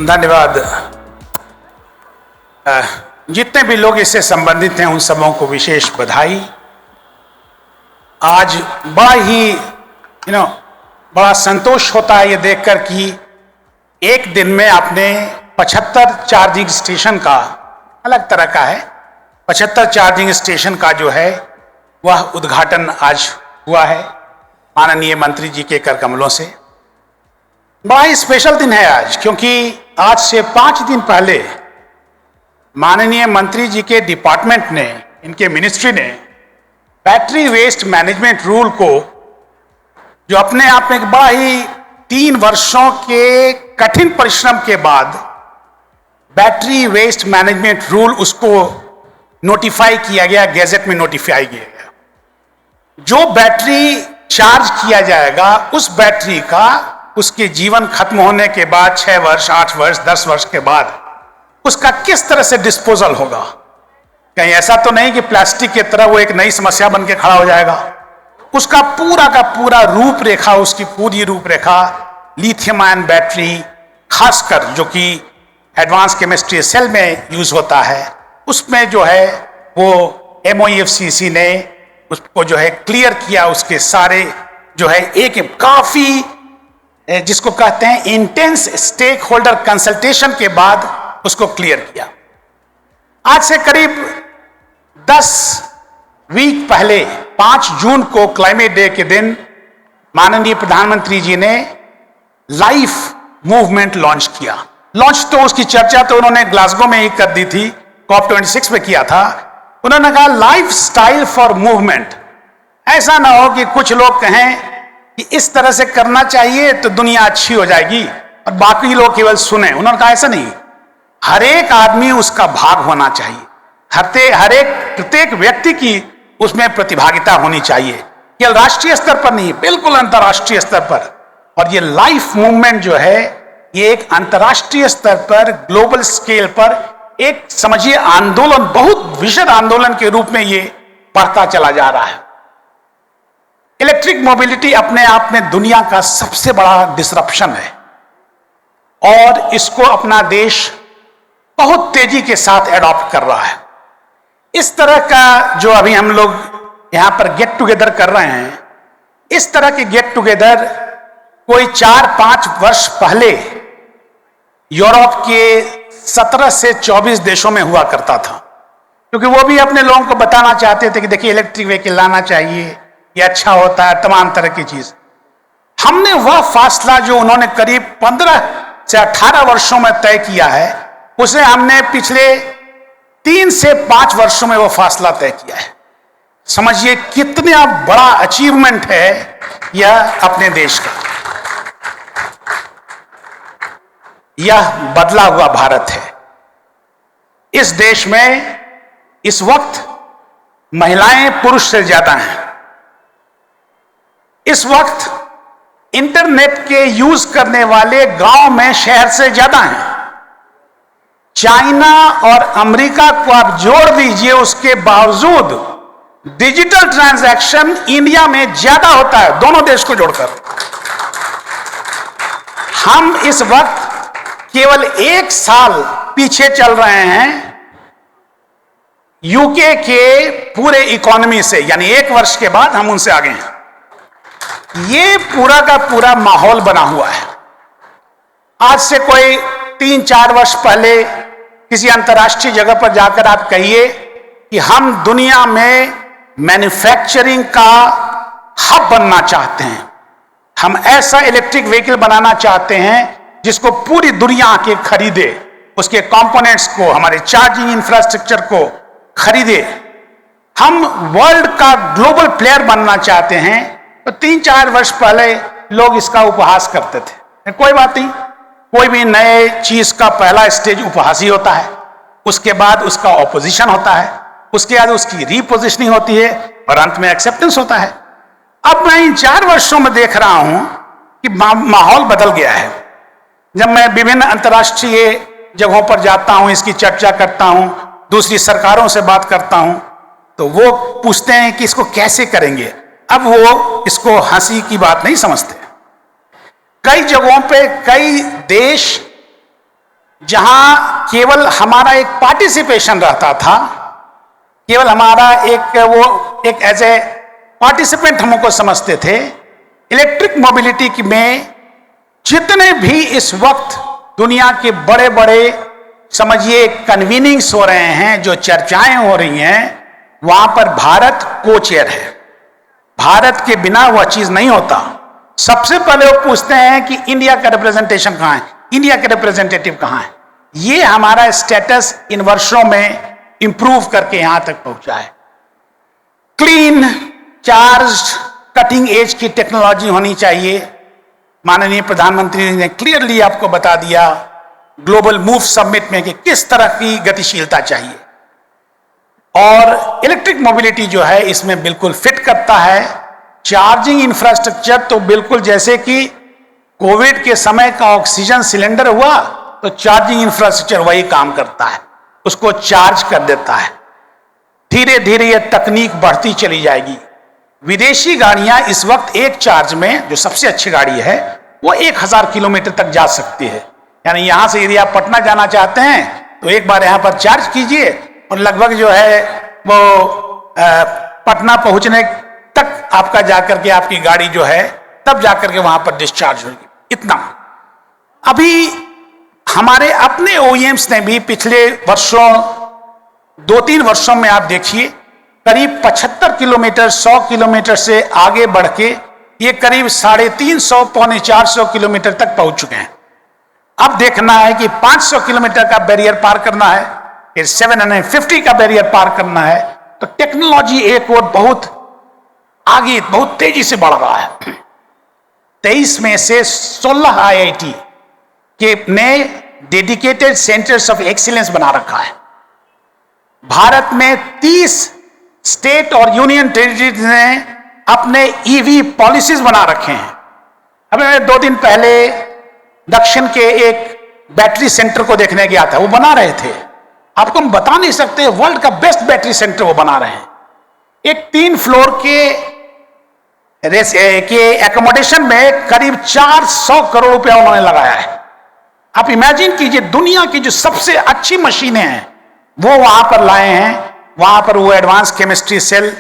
धन्यवाद। जितने भी लोग इससे संबंधित हैं उन सबों को विशेष बधाई। आज बड़ा ही बड़ा संतोष होता है ये देखकर कि एक दिन में आपने 75 चार्जिंग स्टेशन का, अलग तरह का है, 75 चार्जिंग स्टेशन का जो है वह उद्घाटन आज हुआ है माननीय मंत्री जी के कर कमलों से। बड़ा ही स्पेशल दिन है आज, क्योंकि आज से 5 दिन पहले माननीय मंत्री जी के डिपार्टमेंट ने, इनके मिनिस्ट्री ने बैटरी वेस्ट मैनेजमेंट रूल को, जो अपने आप में बड़ा ही 3 वर्षों के कठिन परिश्रम के बाद बैटरी वेस्ट मैनेजमेंट रूल, उसको नोटिफाई किया गया, गैजेट में नोटिफाई किया गया। जो बैटरी चार्ज किया जाएगा उस बैटरी का उसके जीवन खत्म होने के बाद 6 वर्ष, 8 वर्ष, 10 वर्ष के बाद उसका किस तरह से डिस्पोजल होगा। कहीं ऐसा तो नहीं कि प्लास्टिक की तरह वो एक नई समस्या बन के खड़ा हो जाएगा। उसका पूरा का पूरा रूपरेखा, उसकी पूरी रूपरेखा लिथियम आयन बैटरी, खासकर जो कि एडवांस केमिस्ट्री सेल में यूज होता है, उसमें जो है वो MOEFCC ने उसको जो है क्लियर किया। उसके सारे जो है एक काफी, जिसको कहते हैं इंटेंस स्टेक होल्डर कंसल्टेशन के बाद उसको क्लियर किया। आज से करीब 10 वीक पहले 5 जून को क्लाइमेट डे के दिन माननीय प्रधानमंत्री जी ने लाइफ मूवमेंट लॉन्च किया। लॉन्च तो उसकी चर्चा तो उन्होंने ग्लासगो में ही कर दी थी, COP26 में किया था। उन्होंने कहा लाइफ स्टाइल फॉर मूवमेंट। ऐसा ना हो कि कुछ लोग कहें कि इस तरह से करना चाहिए तो दुनिया अच्छी हो जाएगी और बाकी लोग केवल सुने। उन्होंने कहा ऐसा नहीं, हर एक आदमी उसका भाग होना चाहिए, हर एक प्रत्येक व्यक्ति की उसमें प्रतिभागिता होनी चाहिए, केवल राष्ट्रीय स्तर पर नहीं, बिल्कुल अंतर्राष्ट्रीय स्तर पर। और ये लाइफ मूवमेंट जो है ये एक अंतर्राष्ट्रीय स्तर पर, ग्लोबल स्केल पर एक समझिए आंदोलन, बहुत विशद आंदोलन के रूप में ये बढ़ता चला जा रहा है। इलेक्ट्रिक मोबिलिटी अपने आप में दुनिया का सबसे बड़ा डिसरप्शन है और इसको अपना देश बहुत तेजी के साथ एडॉप्ट कर रहा है। इस तरह का जो अभी हम लोग यहां पर गेट टुगेदर कर रहे हैं, इस तरह के गेट टुगेदर कोई 4-5 वर्ष पहले यूरोप के 17 से 24 देशों में हुआ करता था, क्योंकि वो भी अपने लोगों को बताना चाहते थे कि देखिए इलेक्ट्रिक व्हीकल लाना चाहिए, ये अच्छा होता है, तमाम तरह की चीज। हमने वह फासला जो उन्होंने करीब 15 से 18 वर्षों में तय किया है, उसे हमने पिछले 3 से 5 वर्षों में वो फासला तय किया है। समझिए कितना बड़ा अचीवमेंट है यह अपने देश का। यह बदला हुआ भारत है। इस देश में इस वक्त महिलाएं पुरुष से ज्यादा हैं। इस वक्त इंटरनेट के यूज करने वाले गांव में शहर से ज्यादा हैं। चाइना और अमेरिका को आप जोड़ दीजिए, उसके बावजूद डिजिटल ट्रांजैक्शन इंडिया में ज्यादा होता है, दोनों देश को जोड़कर। हम इस वक्त केवल 1 साल पीछे चल रहे हैं यूके के पूरे इकोनॉमी से, यानी 1 वर्ष के बाद हम उनसे आगे हैं। ये पूरा का पूरा माहौल बना हुआ है। आज से कोई 3-4 वर्ष पहले किसी अंतर्राष्ट्रीय जगह पर जाकर आप कहिए कि हम दुनिया में मैन्युफैक्चरिंग का हब बनना चाहते हैं, हम ऐसा इलेक्ट्रिक व्हीकल बनाना चाहते हैं जिसको पूरी दुनिया आके खरीदे, उसके कंपोनेंट्स को, हमारे चार्जिंग इंफ्रास्ट्रक्चर को खरीदे, हम वर्ल्ड का ग्लोबल प्लेयर बनना चाहते हैं। तो 3-4 वर्ष पहले लोग इसका उपहास करते थे। कोई बात नहीं, कोई भी नए चीज का पहला स्टेज उपहास ही होता है, उसके बाद उसका ऑपोजिशन होता है, उसके बाद उसकी रीपोजिशनिंग होती है और अंत में एक्सेप्टेंस होता है। अब मैं इन 4 वर्षों में देख रहा हूं कि माहौल बदल गया है। जब मैं विभिन्न अंतर्राष्ट्रीय जगहों पर जाता हूं, इसकी चर्चा करता हूं, दूसरी सरकारों से बात करता हूं, तो वो पूछते हैं कि इसको कैसे करेंगे। अब वो इसको हंसी की बात नहीं समझते। कई जगहों पे कई देश जहां केवल हमारा एक पार्टिसिपेशन रहता था, केवल हमारा एक एज ए पार्टिसिपेंट हमको समझते थे। इलेक्ट्रिक मोबिलिटी में जितने भी इस वक्त दुनिया के बड़े बड़े समझिए कन्वीनिंग्स हो रहे हैं, जो चर्चाएं हो रही हैं, वहां पर भारत को चेयर है। भारत के बिना वह चीज नहीं होता। सबसे पहले वो पूछते हैं कि इंडिया का रिप्रेजेंटेशन कहां है, इंडिया के रिप्रेजेंटेटिव कहां है। ये हमारा स्टेटस इन वर्षों में इंप्रूव करके यहां तक पहुंचा है। क्लीन, चार्ज, कटिंग एज की टेक्नोलॉजी होनी चाहिए। माननीय प्रधानमंत्री ने क्लियरली आपको बता दिया ग्लोबल मूव समिट में कि किस तरह की गतिशीलता चाहिए, और इलेक्ट्रिक मोबिलिटी जो है इसमें बिल्कुल फिट करता है। चार्जिंग इंफ्रास्ट्रक्चर तो बिल्कुल जैसे कि कोविड के समय का ऑक्सीजन सिलेंडर हुआ, तो चार्जिंग इंफ्रास्ट्रक्चर वही काम करता है, उसको चार्ज कर देता है। धीरे धीरे यह तकनीक बढ़ती चली जाएगी। विदेशी गाड़ियां इस वक्त एक चार्ज में, जो सबसे अच्छी गाड़ी है, वो 1000 किलोमीटर तक जा सकती है। यानी यहां से यदि आप पटना जाना चाहते हैं तो एक बार यहां पर चार्ज कीजिए और लगभग जो है वो पटना पहुंचने तक आपका जाकर के आपकी गाड़ी जो है तब जाकर के वहां पर डिस्चार्ज होगी। इतना अभी हमारे अपने ओईएम्स ने भी पिछले वर्षों 2-3 वर्षों में आप देखिए करीब 75 किलोमीटर 100 किलोमीटर से आगे बढ़ के ये करीब 350 पौने 400 किलोमीटर तक पहुंच चुके हैं। अब देखना है कि 500 किलोमीटर का बैरियर पार करना है, फिर 750 का बैरियर पार करना है। तो टेक्नोलॉजी एक और बहुत आगे, बहुत तेजी से बढ़ रहा है। 23 में से 16 आईआईटी के ने डेडिकेटेड सेंटर्स ऑफ एक्सीलेंस बना रखा है। भारत में 30 स्टेट और यूनियन टेरिटरीज ने अपने ईवी पॉलिसीज बना रखे हैं। अभी मैं 2 दिन पहले दक्षिण के एक बैटरी सेंटर को देखने गया था। वो बना रहे थे, आपको हम बता नहीं सकते, वर्ल्ड का बेस्ट बैटरी सेंटर वो बना रहे हैं। एक 3 फ्लोर के एकोमोडेशन में करीब 400 करोड़ रुपया उन्होंने लगाया है। आप इमेजिन कीजिए, दुनिया की जो सबसे अच्छी मशीनें हैं वो वहां पर लाए हैं। वहां पर वो एडवांस केमिस्ट्री सेल,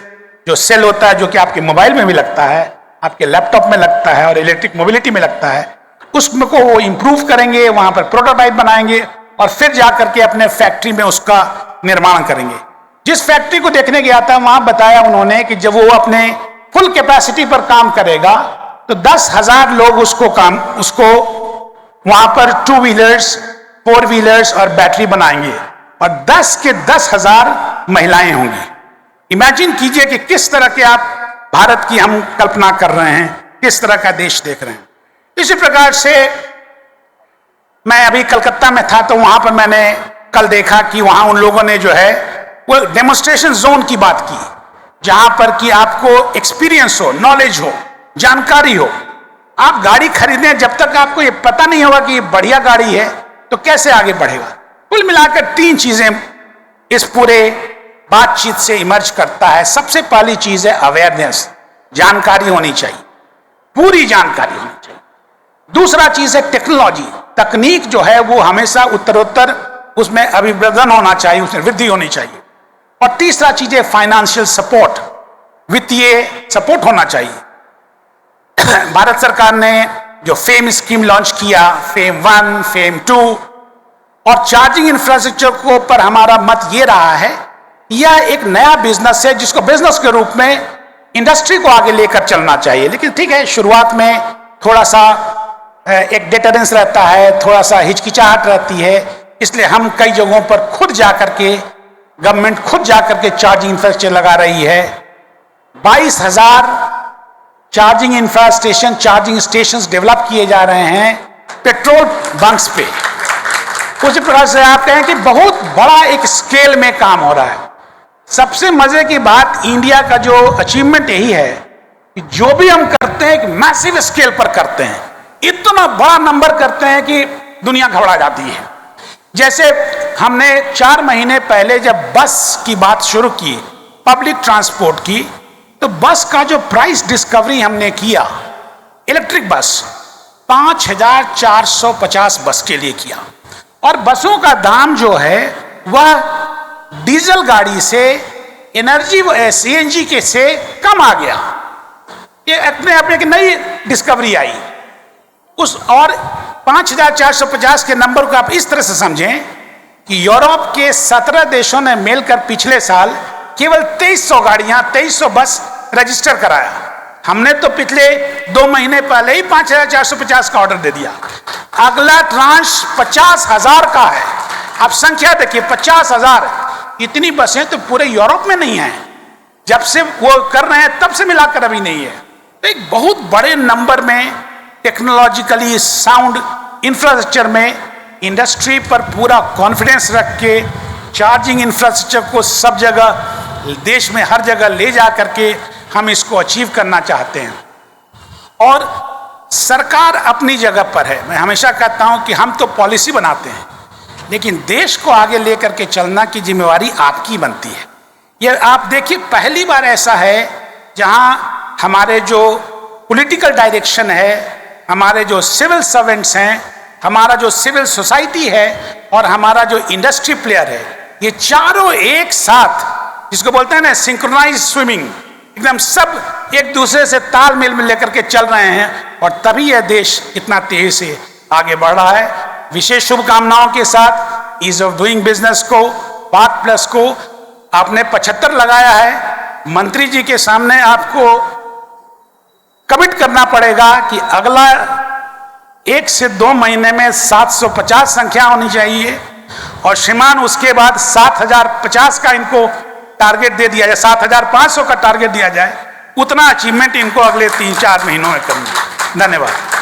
जो सेल होता है जो कि आपके मोबाइल में भी लगता है, आपके लैपटॉप में लगता है और इलेक्ट्रिक मोबिलिटी में लगता है, उसमें को वो इंप्रूव करेंगे, वहां पर प्रोटोटाइप बनाएंगे और फिर जाकर के अपने फैक्ट्री में उसका निर्माण करेंगे। जिस फैक्ट्री को देखने गया था वहां बताया उन्होंने कि जब वो अपने फुल कैपेसिटी पर काम करेगा तो 10,000 लोग उसको वहां पर 2 व्हीलर्स, 4 व्हीलर्स और बैटरी बनाएंगे और 10 के 10,000 महिलाएं होंगी। इमेजिन कीजिए कि किस तरह के आप भारत की हम कल्पना कर रहे हैं, किस तरह का देश देख रहे हैं। इसी प्रकार से मैं अभी कलकत्ता में था तो वहां पर मैंने कल देखा कि वहां उन लोगों ने जो है वो डेमोन्स्ट्रेशन जोन की बात की, जहां पर कि आपको एक्सपीरियंस हो, नॉलेज हो, जानकारी हो। आप गाड़ी खरीदें, जब तक आपको ये पता नहीं होगा कि ये बढ़िया गाड़ी है तो कैसे आगे बढ़ेगा। कुल मिलाकर 3 चीजें इस पूरे बातचीत से इमर्ज करता है। सबसे पहली चीज है अवेयरनेस, जानकारी होनी चाहिए, पूरी जानकारी होनी चाहिए। दूसरा चीज है टेक्नोलॉजी, तकनीक जो है वो हमेशा उत्तरोत्तर उसमें अभिवृद्धि होना चाहिए, उसमें वृद्धि होनी चाहिए। और तीसरा चीज है फाइनेंशियल सपोर्ट, वित्तीय सपोर्ट होना चाहिए। भारत सरकार ने जो फेम स्कीम लॉन्च किया, फेम 1, फेम 2 और चार्जिंग इंफ्रास्ट्रक्चर को पर हमारा मत ये रहा है, यह एक नया बिजनेस है जिसको बिजनेस के रूप में इंडस्ट्री को आगे लेकर चलना चाहिए। लेकिन ठीक है, शुरुआत में थोड़ा सा एक डिटरेंस रहता है, थोड़ा सा हिचकिचाहट रहती है, इसलिए हम कई जगहों पर खुद जाकर के, गवर्नमेंट खुद जाकर के चार्जिंग इंफ्रास्ट्रक्चर लगा रही है। 22,000 charging infrastructure, charging stations develop किए जा रहे हैं पेट्रोल बंक्स पे। उसी प्रकार से आप कहें कि बहुत बड़ा एक स्केल में काम हो रहा है। सबसे मजे की बात, इंडिया का जो अचीवमेंट यही है कि जो भी हम करते हैं एक मैसिव स्केल पर करते हैं, इतना बड़ा नंबर करते हैं कि दुनिया घबरा जाती है। जैसे हमने 4 महीने पहले जब बस की बात शुरू की, पब्लिक ट्रांसपोर्ट की, तो बस का जो प्राइस डिस्कवरी हमने किया, इलेक्ट्रिक बस 5,450 बस के लिए किया और बसों का दाम जो है वह डीजल गाड़ी से एनर्जी सीएनजी के से कम आ गया। ये अपने आप में एक नई डिस्कवरी आई। उस और 5450 के नंबर को आप इस तरह से समझें कि यूरोप के 17 देशों ने मिलकर पिछले साल केवल 2300 गाड़ियां 2300 बस रजिस्टर कराया। हमने तो पिछले 2 महीने पहले ही 5450 का ऑर्डर दे दिया। अगला ट्रांश 50,000 का है। आप संख्या देखिए, 50,000। इतनी बसें तो पूरे यूरोप में नहीं है। जब से वो कर रहे हैं तब से मिलाकर अभी नहीं है। तो एक बहुत बड़े नंबर में टेक्नोलॉजिकली साउंड इंफ्रास्ट्रक्चर में इंडस्ट्री पर पूरा कॉन्फिडेंस रख के चार्जिंग इंफ्रास्ट्रक्चर को सब जगह देश में हर जगह ले जा करके हम इसको अचीव करना चाहते हैं। और सरकार अपनी जगह पर है। मैं हमेशा कहता हूं कि हम तो पॉलिसी बनाते हैं, लेकिन देश को आगे लेकर के चलना की जिम्मेवारी आपकी बनती है। ये आप देखिए, पहली बार ऐसा है जहां हमारे जो पॉलिटिकल डायरेक्शन है, हमारे जो सिविल सर्वेंट्स हैं, हमारा जो सिविल सोसाइटी है और हमारा जो इंडस्ट्री प्लेयर है, ये चारों एक साथ, जिसको बोलते हैं ना सिंक्रोनाइज स्विमिंग, एकदम सब एक दूसरे से तालमेल में लेकर के चल रहे हैं, और तभी यह देश इतना तेजी से आगे बढ़ रहा है। विशेष शुभकामनाओं के साथ ईज ऑफ डूइंग बिजनेस को, पार्क प्लस को आपने 75 लगाया है। मंत्री जी के सामने आपको कमिट करना पड़ेगा कि अगला 1 से 2 महीने में 750 संख्या होनी चाहिए, और श्रीमान उसके बाद 7050 का इनको टारगेट दे दिया जाए, 7500 का टारगेट दिया जाए। उतना अचीवमेंट इनको अगले 3-4 महीनों में करना है। धन्यवाद।